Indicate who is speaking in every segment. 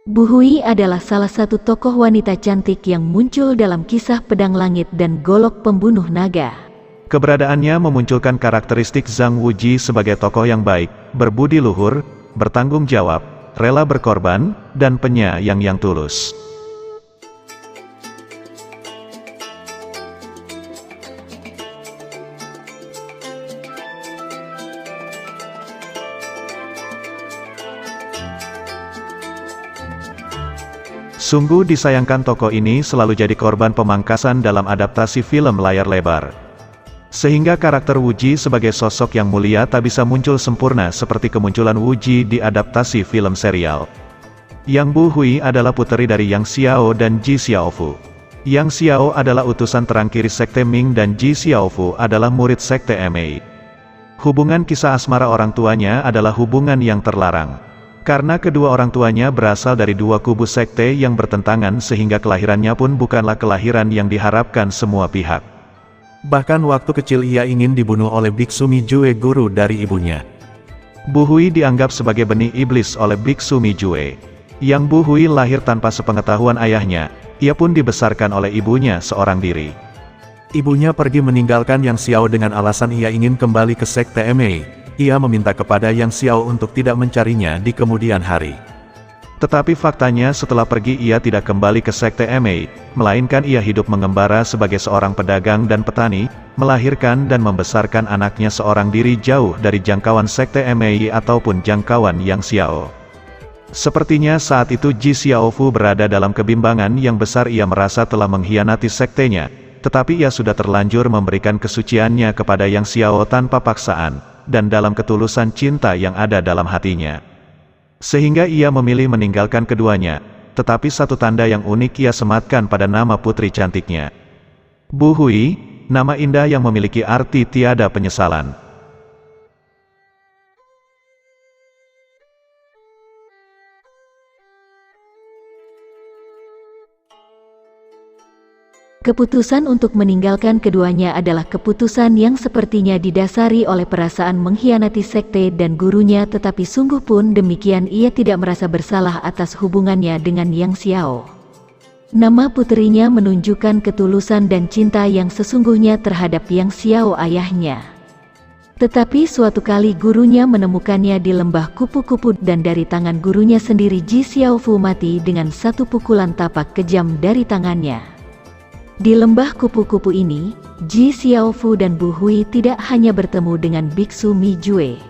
Speaker 1: Bu Hui adalah salah satu tokoh wanita cantik yang muncul dalam kisah Pedang Langit dan Golok Pembunuh Naga.
Speaker 2: Keberadaannya memunculkan karakteristik Zhang Wuji sebagai tokoh yang baik, berbudi luhur, bertanggung jawab, rela berkorban, dan penyayang yang tulus. Sungguh disayangkan tokoh ini selalu jadi korban pemangkasan dalam adaptasi film layar lebar. Sehingga karakter Wuji sebagai sosok yang mulia tak bisa muncul sempurna seperti kemunculan Wuji di adaptasi film serial. Yang Bu Hui adalah puteri dari Yang Xiao dan Ji Xiaofu. Yang Xiao adalah utusan terang kiri Sekte Ming dan Ji Xiaofu adalah murid Sekte Ma. Hubungan kisah asmara orang tuanya adalah hubungan yang terlarang. Karena kedua orang tuanya berasal dari dua kubu sekte yang bertentangan sehingga kelahirannya pun bukanlah kelahiran yang diharapkan semua pihak. Bahkan waktu kecil ia ingin dibunuh oleh Biksu Mijue, guru dari ibunya. Bu Hui dianggap sebagai benih iblis oleh Biksu Mijue. Yang Bu Hui lahir tanpa sepengetahuan ayahnya, ia pun dibesarkan oleh ibunya seorang diri. Ibunya pergi meninggalkan Yang Xiao dengan alasan ia ingin kembali ke Sekte Ma. Ia meminta kepada Yang Xiao untuk tidak mencarinya di kemudian hari. Tetapi faktanya setelah pergi ia tidak kembali ke Sekte Ma, melainkan ia hidup mengembara sebagai seorang pedagang dan petani, melahirkan dan membesarkan anaknya seorang diri jauh dari jangkauan Sekte Ma ataupun jangkauan Yang Xiao. Sepertinya saat itu Ji Xiaofu berada dalam kebimbangan yang besar, ia merasa telah mengkhianati sektenya, tetapi ia sudah terlanjur memberikan kesuciannya kepada Yang Xiao tanpa paksaan, dan dalam ketulusan cinta yang ada dalam hatinya. Sehingga ia memilih meninggalkan keduanya, tetapi satu tanda yang unik ia sematkan pada nama putri cantiknya. Bu Hui, nama indah yang memiliki arti tiada penyesalan.
Speaker 1: Keputusan untuk meninggalkan keduanya adalah keputusan yang sepertinya didasari oleh perasaan mengkhianati sekte dan gurunya, tetapi sungguh pun demikian ia tidak merasa bersalah atas hubungannya dengan Yang Xiao. Nama puterinya menunjukkan ketulusan dan cinta yang sesungguhnya terhadap Yang Xiao ayahnya. Tetapi suatu kali gurunya menemukannya di lembah kupu-kupu dan dari tangan gurunya sendiri Ji Xiaofu mati dengan satu pukulan tapak kejam dari tangannya. Di lembah kupu-kupu ini, Ji Xiaofu dan Bu Hui tidak hanya bertemu dengan Biksu Mijue.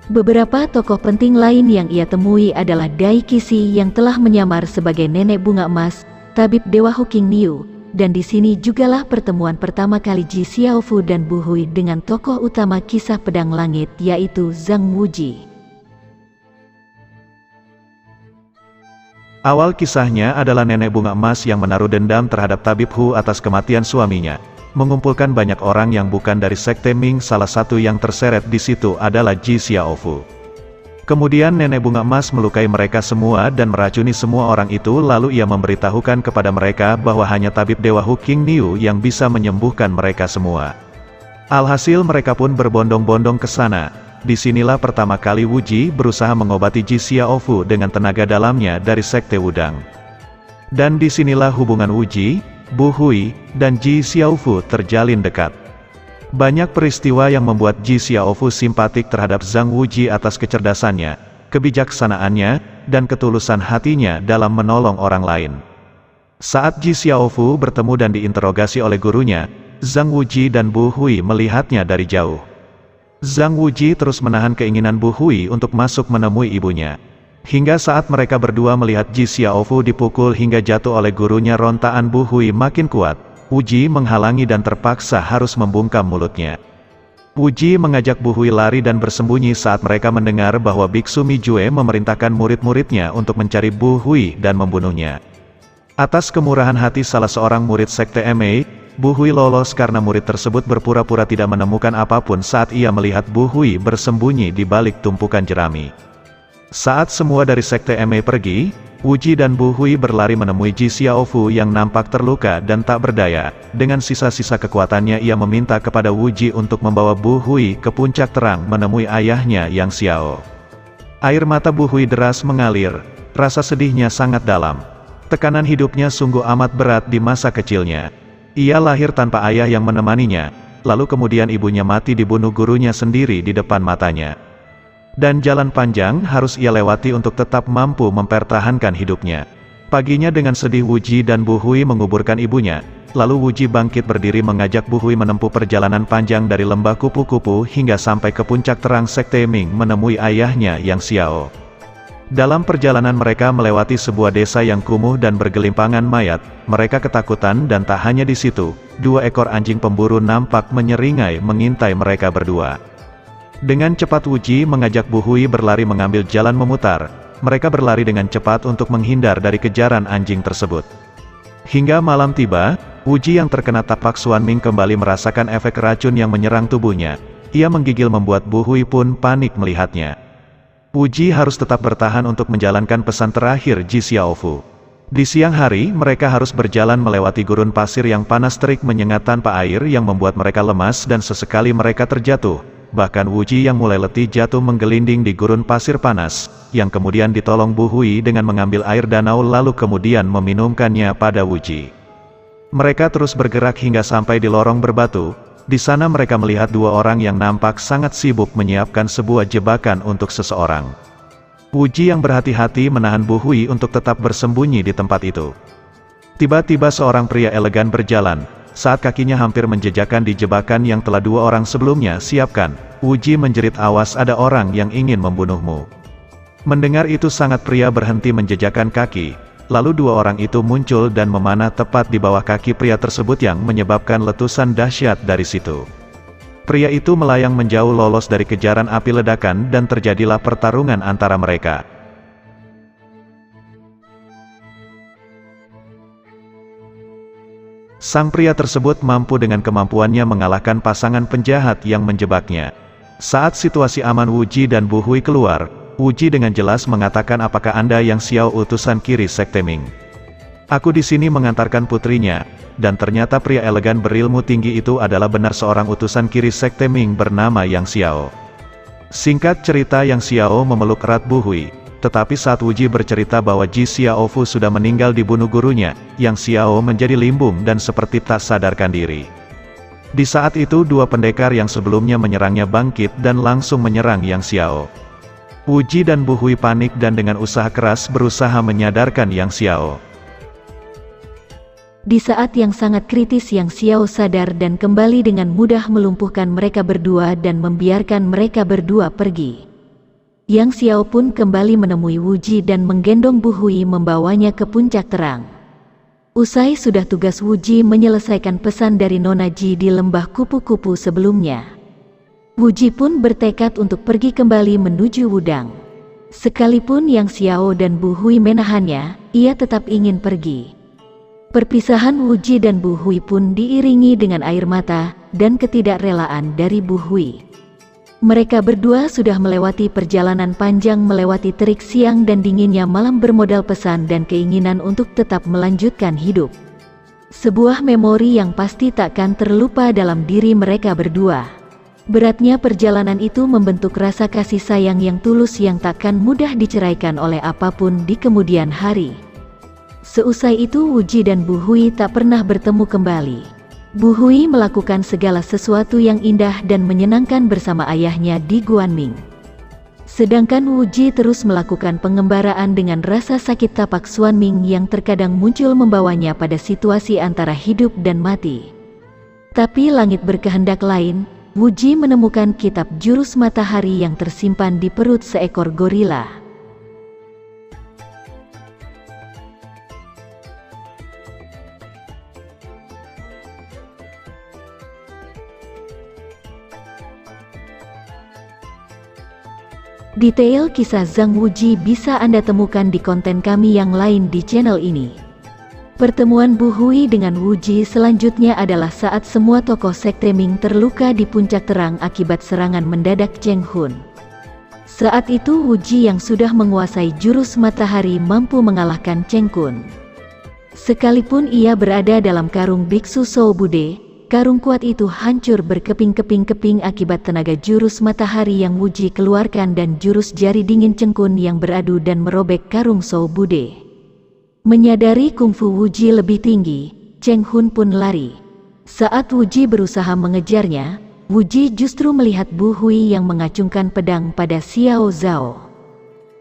Speaker 1: Beberapa tokoh penting lain yang ia temui adalah Dai Qixi yang telah menyamar sebagai nenek bunga emas, tabib Dewa Huking Niu, dan di sini jugalah pertemuan pertama kali Ji Xiaofu dan Bu Hui dengan tokoh utama kisah Pedang Langit yaitu Zhang Wuji.
Speaker 2: Awal kisahnya adalah nenek bunga emas yang menaruh dendam terhadap Tabib Hu atas kematian suaminya, mengumpulkan banyak orang yang bukan dari Sekte Ming. Salah satu yang terseret di situ adalah Ji Xiaofu. Kemudian nenek bunga emas melukai mereka semua dan meracuni semua orang itu, lalu ia memberitahukan kepada mereka bahwa hanya Tabib Dewa Huking Niu yang bisa menyembuhkan mereka semua. Alhasil mereka pun berbondong-bondong ke sana. Disinilah pertama kali Wuji berusaha mengobati Ji Xiaofu dengan tenaga dalamnya dari Sekte Wudang. Dan disinilah hubungan Wuji, Bu Hui, dan Ji Xiaofu terjalin dekat. Banyak peristiwa yang membuat Ji Xiaofu simpatik terhadap Zhang Wuji atas kecerdasannya, kebijaksanaannya, dan ketulusan hatinya dalam menolong orang lain. Saat Ji Xiaofu bertemu dan diinterogasi oleh gurunya, Zhang Wuji dan Bu Hui melihatnya dari jauh. Zhang Wuji terus menahan keinginan Bu Hui untuk masuk menemui ibunya. Hingga saat mereka berdua melihat Ji Xiaofu dipukul hingga jatuh oleh gurunya, rontaan Bu Hui makin kuat. Wuji menghalangi dan terpaksa harus membungkam mulutnya. Wuji mengajak Bu Hui lari dan bersembunyi saat mereka mendengar bahwa Biksu Mijue memerintahkan murid-muridnya untuk mencari Bu Hui dan membunuhnya. Atas kemurahan hati salah seorang murid Sekte Ma, Bu Hui lolos karena murid tersebut berpura-pura tidak menemukan apapun saat ia melihat Bu Hui bersembunyi di balik tumpukan jerami. Saat semua dari Sekte Ma pergi, Wuji dan Bu Hui berlari menemui Ji Xiaofu yang nampak terluka dan tak berdaya. Dengan sisa-sisa kekuatannya ia meminta kepada Wuji untuk membawa Bu Hui ke puncak terang menemui ayahnya Yang Xiao. Air mata Bu Hui deras mengalir. rasa sedihnya sangat dalam. Tekanan hidupnya sungguh amat berat di masa kecilnya. Ia lahir tanpa ayah yang menemaninya, lalu kemudian ibunya mati dibunuh gurunya sendiri di depan matanya. Dan jalan panjang harus ia lewati untuk tetap mampu mempertahankan hidupnya. Paginya dengan sedih Wuji dan Bu Hui menguburkan ibunya, lalu Wuji bangkit berdiri mengajak Bu Hui menempuh perjalanan panjang dari lembah kupu-kupu hingga sampai ke puncak terang Sekte Ming menemui ayahnya Yang Xiao. Dalam perjalanan mereka melewati sebuah desa yang kumuh dan bergelimpangan mayat, mereka ketakutan dan tak hanya di situ, 2 ekor anjing pemburu nampak menyeringai mengintai mereka berdua. Dengan cepat Wuji mengajak Bu Hui berlari mengambil jalan memutar, mereka berlari dengan cepat untuk menghindar dari kejaran anjing tersebut. Hingga malam tiba, Wuji yang terkena tapak Xuan Ming kembali merasakan efek racun yang menyerang tubuhnya. Ia menggigil membuat Bu Hui pun panik melihatnya. Wuji harus tetap bertahan untuk menjalankan pesan terakhir Ji Xiaofu. Di siang hari, mereka harus berjalan melewati gurun pasir yang panas terik menyengat tanpa air yang membuat mereka lemas dan sesekali mereka terjatuh. Bahkan Wuji yang mulai letih jatuh menggelinding di gurun pasir panas, yang kemudian ditolong Bu Hui dengan mengambil air danau lalu kemudian meminumkannya pada Wuji. Mereka terus bergerak hingga sampai di lorong berbatu. Di sana mereka melihat 2 orang yang nampak sangat sibuk menyiapkan sebuah jebakan untuk seseorang. Wuji yang berhati-hati menahan Bu Hui untuk tetap bersembunyi di tempat itu. Tiba-tiba seorang pria elegan berjalan, saat kakinya hampir menjejakkan di jebakan yang telah 2 orang sebelumnya siapkan. Wuji menjerit, "Awas, ada orang yang ingin membunuhmu." Mendengar itu sangat pria berhenti menjejakkan kaki. Lalu 2 orang itu muncul dan memanah tepat di bawah kaki pria tersebut yang menyebabkan letusan dahsyat dari situ. Pria itu melayang menjauh lolos dari kejaran api ledakan dan terjadilah pertarungan antara mereka. Sang pria tersebut mampu dengan kemampuannya mengalahkan pasangan penjahat yang menjebaknya. Saat situasi aman Wuji dan Bu Hui keluar, Wuji dengan jelas mengatakan, "Apakah Anda Yang Xiao utusan kiri Sekte Ming? Aku di sini mengantarkan putrinya." Dan ternyata pria elegan berilmu tinggi itu adalah benar seorang utusan kiri Sekte Ming bernama Yang Xiao. Singkat cerita, Yang Xiao memeluk erat Bu Hui. Tetapi saat Wuji bercerita bahwa Ji Xiaofu sudah meninggal dibunuh gurunya, Yang Xiao menjadi limbung dan seperti tak sadarkan diri. Di saat itu 2 pendekar yang sebelumnya menyerangnya bangkit dan langsung menyerang Yang Xiao. Wuji dan Bu Hui panik dan dengan usaha keras berusaha menyadarkan Yang Xiao.
Speaker 1: Di saat yang sangat kritis Yang Xiao sadar dan kembali dengan mudah melumpuhkan mereka berdua dan membiarkan mereka berdua pergi. Yang Xiao pun kembali menemui Wuji dan menggendong Bu Hui membawanya ke puncak terang. Usai sudah tugas Wuji menyelesaikan pesan dari Nona Ji di lembah kupu-kupu sebelumnya. Wuji pun bertekad untuk pergi kembali menuju Wudang. Sekalipun Yang Xiao dan Bu Hui menahannya, ia tetap ingin pergi. Perpisahan Wuji dan Bu Hui pun diiringi dengan air mata dan ketidakrelaan dari Bu Hui. Mereka berdua sudah melewati perjalanan panjang melewati terik siang dan dinginnya malam bermodal pesan dan keinginan untuk tetap melanjutkan hidup. Sebuah memori yang pasti takkan terlupa dalam diri mereka berdua. Beratnya perjalanan itu membentuk rasa kasih sayang yang tulus yang takkan mudah diceraikan oleh apapun di kemudian hari. Seusai itu Wuji dan Bu Hui tak pernah bertemu kembali. Bu Hui melakukan segala sesuatu yang indah dan menyenangkan bersama ayahnya di Guanming. Sedangkan Wuji terus melakukan pengembaraan dengan rasa sakit tapak Xuan Ming yang terkadang muncul membawanya pada situasi antara hidup dan mati. Tapi langit berkehendak lain. Wuji menemukan kitab jurus matahari yang tersimpan di perut seekor gorila. Detail kisah Zhang Wuji bisa Anda temukan di konten kami yang lain di channel ini. Pertemuan Bu Hui dengan Wuji selanjutnya adalah saat semua tokoh Sekte Ming terluka di puncak terang akibat serangan mendadak Cheng Hun. Saat itu Wuji yang sudah menguasai jurus matahari mampu mengalahkan Cheng Kun. Sekalipun ia berada dalam karung biksu Shou Bude, karung kuat itu hancur berkeping-keping-keping akibat tenaga jurus matahari yang Wuji keluarkan dan jurus jari dingin cengkun yang beradu dan merobek karung Shou Bude. Menyadari kungfu Wuji lebih tinggi, Cheng Hun pun lari. Saat Wuji berusaha mengejarnya, Wuji justru melihat Bu Hui yang mengacungkan pedang pada Xiao Zhao.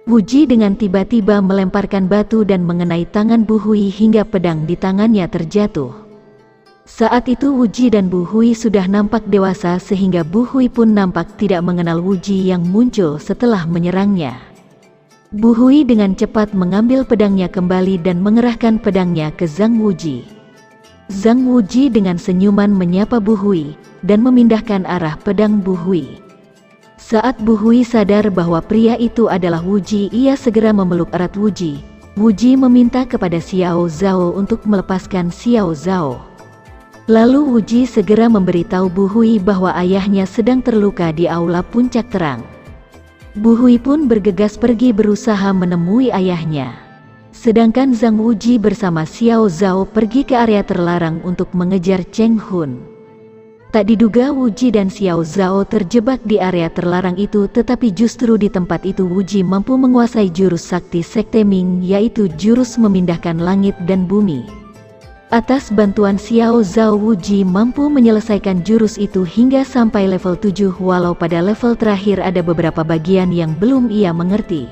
Speaker 1: Wuji dengan tiba-tiba melemparkan batu dan mengenai tangan Bu Hui hingga pedang di tangannya terjatuh. Saat itu Wuji dan Bu Hui sudah nampak dewasa sehingga Bu Hui pun nampak tidak mengenal Wuji yang muncul setelah menyerangnya. Bu Hui dengan cepat mengambil pedangnya kembali dan mengerahkan pedangnya ke Zhang Wuji. Zhang Wuji dengan senyuman menyapa Bu Hui dan memindahkan arah pedang Bu Hui. Saat Bu Hui sadar bahwa pria itu adalah Wuji, ia segera memeluk erat Wuji. Wuji meminta kepada Xiao Zhao untuk melepaskan Xiao Zhao. Lalu Wuji segera memberitahu Bu Hui bahwa ayahnya sedang terluka di aula puncak terang. Bu Hui pun bergegas pergi berusaha menemui ayahnya. Sedangkan Zhang Wuji bersama Xiao Zhao pergi ke area terlarang untuk mengejar Cheng Hun. Tak diduga Wuji dan Xiao Zhao terjebak di area terlarang itu, tetapi justru di tempat itu Wuji mampu menguasai jurus sakti Sekte Ming, yaitu jurus memindahkan langit dan bumi. Atas bantuan Xiao Zhao, Wuji mampu menyelesaikan jurus itu hingga sampai level 7, walau pada level terakhir ada beberapa bagian yang belum ia mengerti.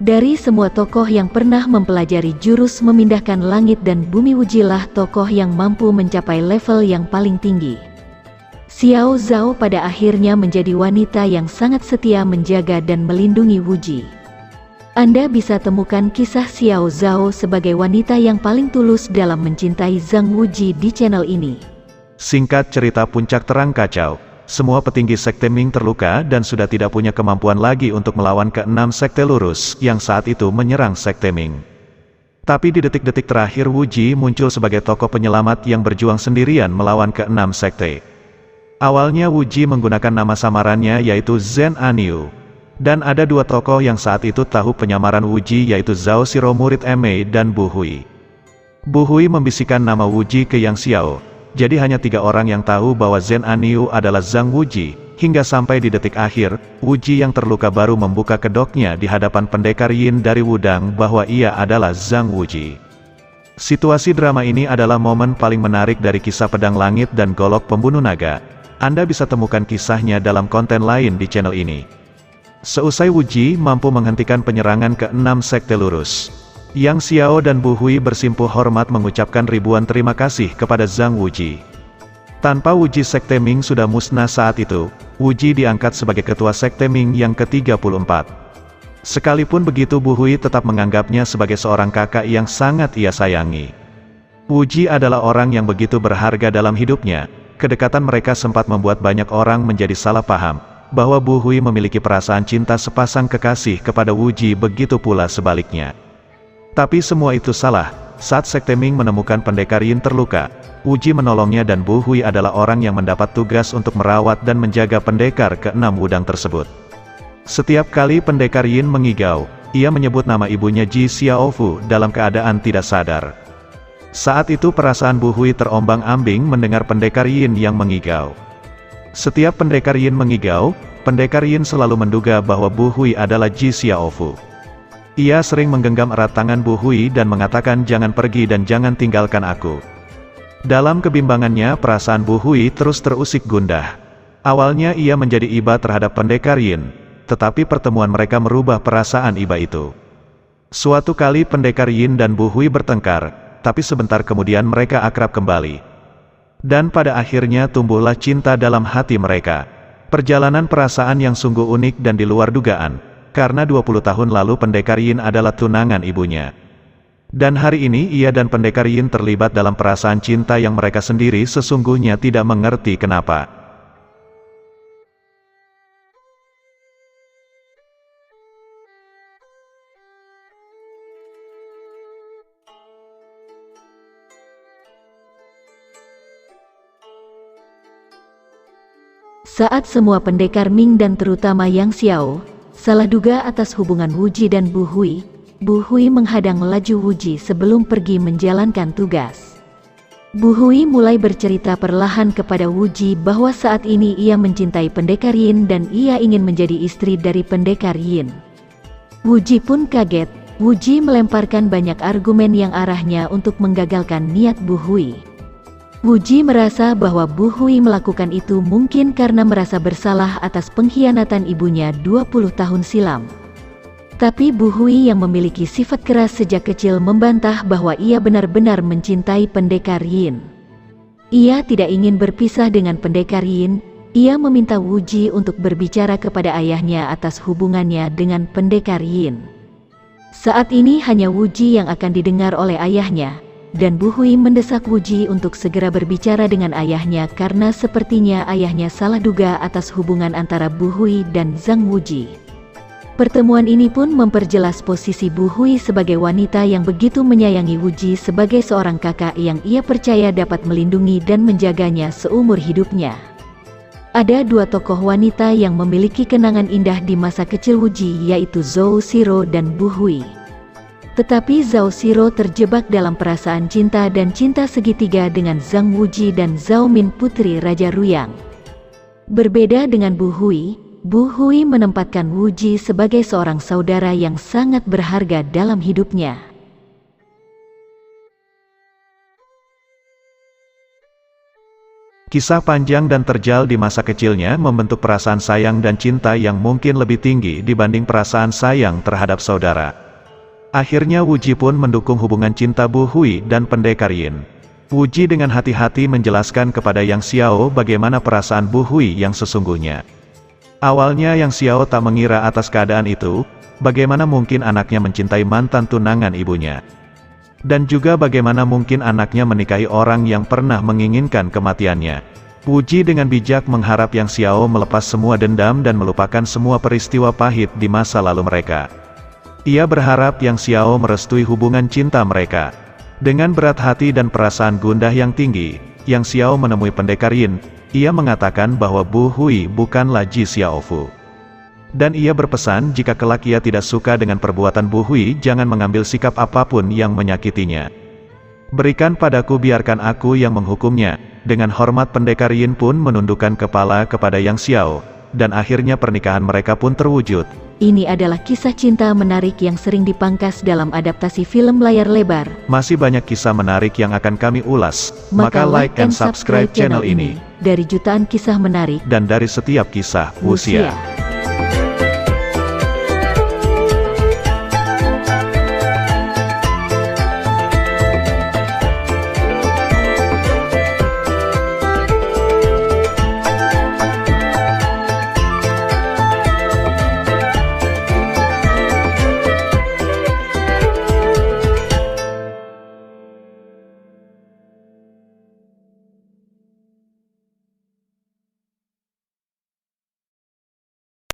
Speaker 1: Dari semua tokoh yang pernah mempelajari jurus memindahkan langit dan bumi, Wujilah tokoh yang mampu mencapai level yang paling tinggi. Xiao Zhao pada akhirnya menjadi wanita yang sangat setia menjaga dan melindungi Wuji. Anda bisa temukan kisah Xiao Zhao sebagai wanita yang paling tulus dalam mencintai Zhang Wuji di channel ini.
Speaker 2: Singkat cerita, puncak terang kacau. Semua petinggi Sekte Ming terluka dan sudah tidak punya kemampuan lagi untuk melawan keenam Sekte Lurus yang saat itu menyerang Sekte Ming. Tapi di detik-detik terakhir Wuji muncul sebagai tokoh penyelamat yang berjuang sendirian melawan keenam Sekte. Awalnya Wuji menggunakan nama samarannya yaitu Zhen Aniu. Dan ada dua tokoh yang saat itu tahu penyamaran Wuji, yaitu Zhao Shiro murid Mei dan Bu Hui. Bu Hui membisikkan nama Wuji ke Yang Xiao, jadi hanya 3 orang yang tahu bahwa Zhen Aniu adalah Zhang Wuji, hingga sampai di detik akhir, Wuji yang terluka baru membuka kedoknya di hadapan pendekar Yin dari Wudang bahwa ia adalah Zhang Wuji. Situasi drama ini adalah momen paling menarik dari kisah Pedang Langit dan Golok Pembunuh Naga. Anda bisa temukan kisahnya dalam konten lain di channel ini. Seusai Wuji mampu menghentikan penyerangan ke-6 Sekte Lurus, Yang Xiao dan Bu Hui bersimpuh hormat mengucapkan ribuan terima kasih kepada Zhang Wuji. Tanpa Wuji, Sekte Ming sudah musnah saat itu. Wuji diangkat sebagai ketua Sekte Ming yang ke-34. Sekalipun begitu, Bu Hui tetap menganggapnya sebagai seorang kakak yang sangat ia sayangi. Wuji adalah orang yang begitu berharga dalam hidupnya. Kedekatan mereka sempat membuat banyak orang menjadi salah paham bahwa Bu Hui memiliki perasaan cinta sepasang kekasih kepada Wuji, begitu pula sebaliknya. Tapi semua itu salah. Saat Sekte Ming menemukan pendekar Yin terluka, Wuji menolongnya dan Bu Hui adalah orang yang mendapat tugas untuk merawat dan menjaga pendekar ke-6 Wudang tersebut. Setiap kali pendekar Yin mengigau, ia menyebut nama ibunya Ji Xiaofu dalam keadaan tidak sadar. Saat itu perasaan Bu Hui terombang-ambing mendengar pendekar Yin yang mengigau. Setiap pendekar Yin mengigau, pendekar Yin selalu menduga bahwa Bu Hui adalah Ji Xiaofu. Ia sering menggenggam erat tangan Bu Hui dan mengatakan, "Jangan pergi dan jangan tinggalkan aku." Dalam kebimbangannya, perasaan Bu Hui terus terusik gundah. Awalnya ia menjadi iba terhadap pendekar Yin, tetapi pertemuan mereka merubah perasaan iba itu. Suatu kali pendekar Yin dan Bu Hui bertengkar, tapi sebentar kemudian mereka akrab kembali. Dan pada akhirnya tumbuhlah cinta dalam hati mereka. Perjalanan perasaan yang sungguh unik dan di luar dugaan, karena 20 tahun lalu pendekar Yin adalah tunangan ibunya. Dan hari ini ia dan pendekar Yin terlibat dalam perasaan cinta yang mereka sendiri sesungguhnya tidak mengerti kenapa.
Speaker 1: Saat semua pendekar Ming dan terutama Yang Xiao salah duga atas hubungan Wuji dan Bu Hui menghadang laju Wuji sebelum pergi menjalankan tugas. Bu Hui mulai bercerita perlahan kepada Wu Ji bahwa saat ini ia mencintai pendekar Yin dan ia ingin menjadi istri dari pendekar Yin. Wu Ji pun kaget. Wu Ji melemparkan banyak argumen yang arahnya untuk menggagalkan niat Bu Hui. Wu Ji merasa bahwa Bu Hui melakukan itu mungkin karena merasa bersalah atas pengkhianatan ibunya 20 tahun silam. Tapi Bu Hui yang memiliki sifat keras sejak kecil membantah bahwa ia benar-benar mencintai pendekar Yin. Ia tidak ingin berpisah dengan pendekar Yin. Ia meminta Wu Ji untuk berbicara kepada ayahnya atas hubungannya dengan pendekar Yin. Saat ini hanya Wu Ji yang akan didengar oleh ayahnya, dan Bu Hui mendesak Wu Ji untuk segera berbicara dengan ayahnya karena sepertinya ayahnya salah duga atas hubungan antara Bu Hui dan Zhang Wuji. Pertemuan ini pun memperjelas posisi Bu Hui sebagai wanita yang begitu menyayangi Wu Ji sebagai seorang kakak yang ia percaya dapat melindungi dan menjaganya seumur hidupnya. Ada dua tokoh wanita yang memiliki kenangan indah di masa kecil Wu Ji, yaitu Zhou Shiro dan Bu Hui. Tetapi Zhou Shiro terjebak dalam perasaan cinta dan cinta segitiga dengan Zhang Wuji dan Zhao Min, putri Raja Ruyang. Berbeda dengan Bu Hui menempatkan Wu Ji sebagai seorang saudara yang sangat berharga dalam hidupnya.
Speaker 2: Kisah panjang dan terjal di masa kecilnya membentuk perasaan sayang dan cinta yang mungkin lebih tinggi dibanding perasaan sayang terhadap saudara. Akhirnya Wu Ji pun mendukung hubungan cinta Bu Hui dan pendekar Yin. Wu Ji dengan hati-hati menjelaskan kepada Yang Xiao bagaimana perasaan Bu Hui yang sesungguhnya. Awalnya Yang Xiao tak mengira atas keadaan itu, bagaimana mungkin anaknya mencintai mantan tunangan ibunya. Dan juga bagaimana mungkin anaknya menikahi orang yang pernah menginginkan kematiannya. Wu Ji dengan bijak mengharap Yang Xiao melepas semua dendam dan melupakan semua peristiwa pahit di masa lalu mereka. Ia berharap Yang Xiao merestui hubungan cinta mereka. Dengan berat hati dan perasaan gundah yang tinggi, Yang Xiao menemui pendekar Yin. Ia mengatakan bahwa Bu Hui bukanlah Ji Xiaofu. Dan ia berpesan jika kelak ia tidak suka dengan perbuatan Bu Hui, jangan mengambil sikap apapun yang menyakitinya. Berikan padaku, biarkan aku yang menghukumnya. Dengan hormat pendekar Yin pun menundukkan kepala kepada Yang Xiao, dan akhirnya pernikahan mereka pun terwujud.
Speaker 1: Ini adalah kisah cinta menarik yang sering dipangkas dalam adaptasi film layar lebar.
Speaker 2: Masih banyak kisah menarik yang akan kami ulas, maka like and subscribe channel ini.
Speaker 1: Dari jutaan kisah menarik
Speaker 2: dan dari setiap kisah wuxia.